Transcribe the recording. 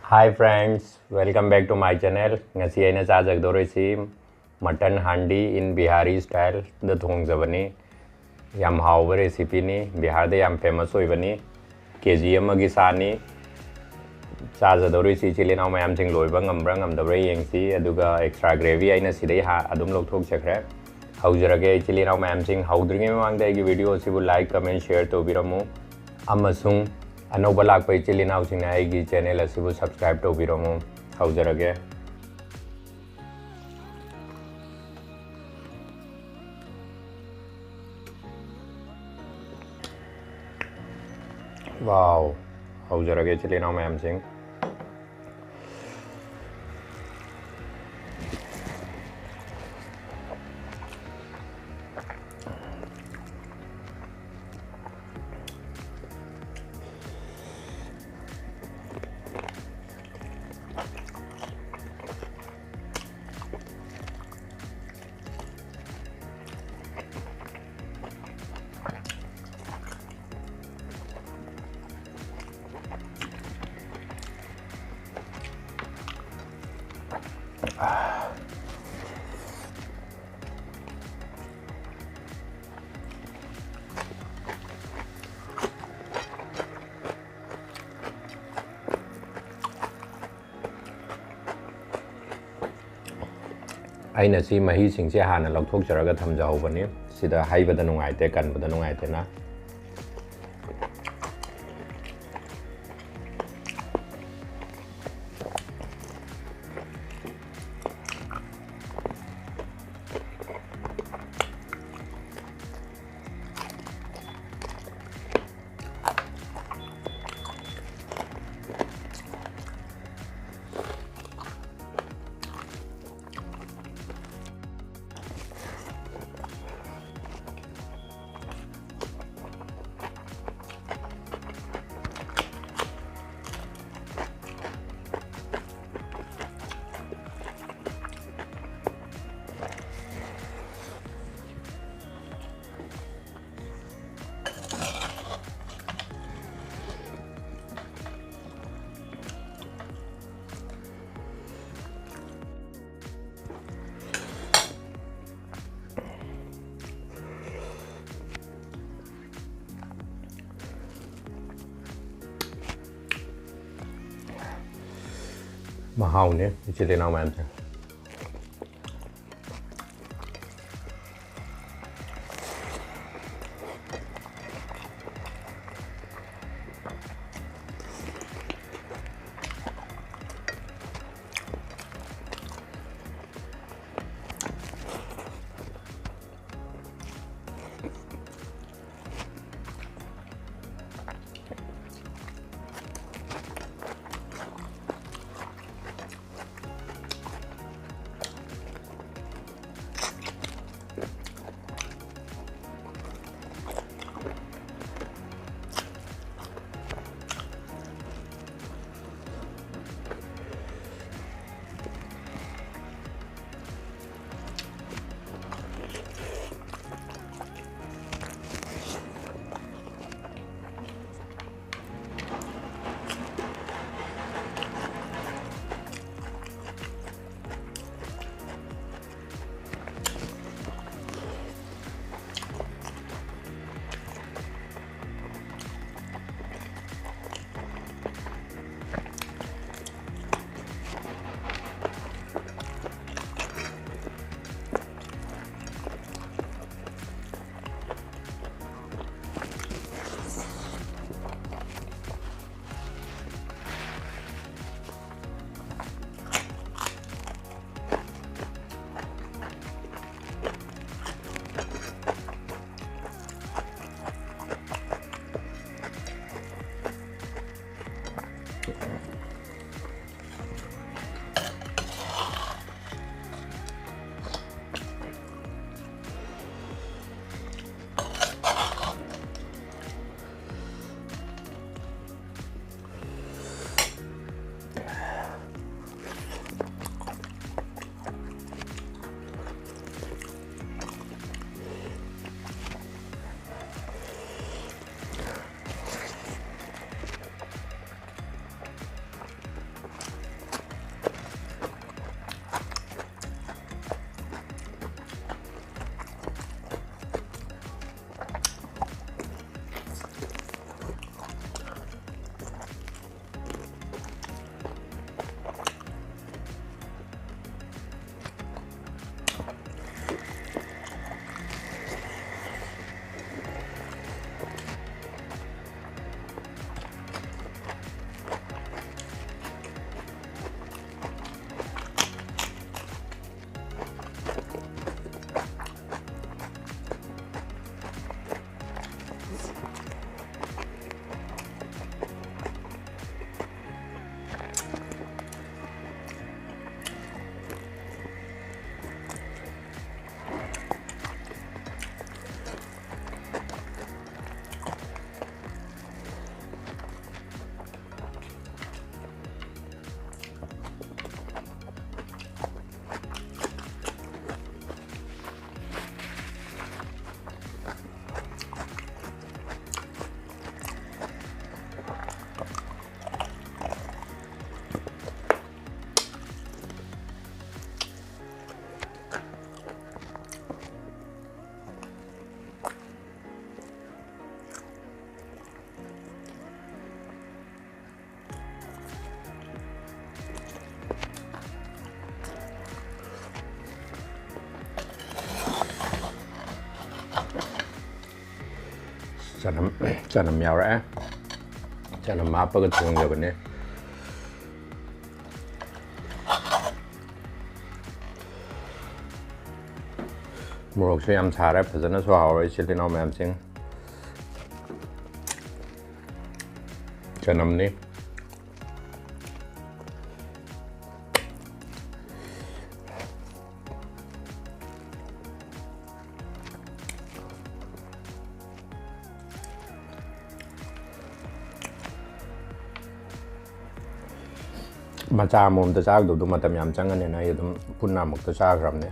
Hi friends, welcome back to my channel. Ngasi aina chajagdorisi mutton handi in Bihari style the thongzabani. Yam hauba recipe ni Bihar de yam famous hoibani. KG amagi sani chajadorisi chili naw mayam sing loiba ngambra ngamdabra yengsi aduga extra gravy aina sidai ha adum lokthok chakre. Haujarage chili naw mayam sing haudringe mamangda agi video sibu like comment share tobiramu amasung अनौब लाप इचिल इनाउसिंग channel असिबु subscribe तौबिरमु हौजरगे वाव हौजरगे इचिल इनाउ मैम सिंह ꯑꯩꯅ ꯁꯤ ꯃꯍꯤꯁꯤꯡꯁꯦ ꯍꯥꯟꯅ ꯂꯧꯊꯣꯛꯆꯔꯒ ꯊꯝꯖꯍꯧꯕꯅꯤ ꯁꯤꯗ ꯍꯩꯕꯗ ꯅꯨꯡꯉꯥꯏꯇꯦ ꯀꯟꯕꯗ ꯅꯨꯡꯉꯥꯏꯇꯦꯅ Mahal ni, ichili naw ma'am sir. ꯆꯅꯝ ꯌꯥꯎꯔꯛꯑꯦ ꯆꯅꯝ ꯍꯥꯞꯄꯒ ꯊꯣꯡꯖꯕꯅꯦ ꯃꯣꯔꯣꯛꯁꯨ ꯌꯥꯝ ꯁꯥꯔꯦ ꯐꯖꯅꯁꯨ ꯍꯥꯎꯔꯦ ꯏꯆꯤꯜ ꯏꯅꯥꯎ ꯃꯌꯥꯝꯁꯤꯡ ꯆꯅꯝꯅꯤ ꯃꯆꯥ ꯑꯃꯃꯝꯇ ꯆꯥꯒꯗꯧꯗꯣ ꯃꯇꯝ ꯌꯥꯝ ꯆꯪꯒꯅꯤꯅ ꯑꯩ ꯑꯗꯨꯝ ꯄꯨꯟꯅ ꯑꯃꯨꯛꯇ ꯆꯥꯈ꯭ꯔꯕꯅꯦ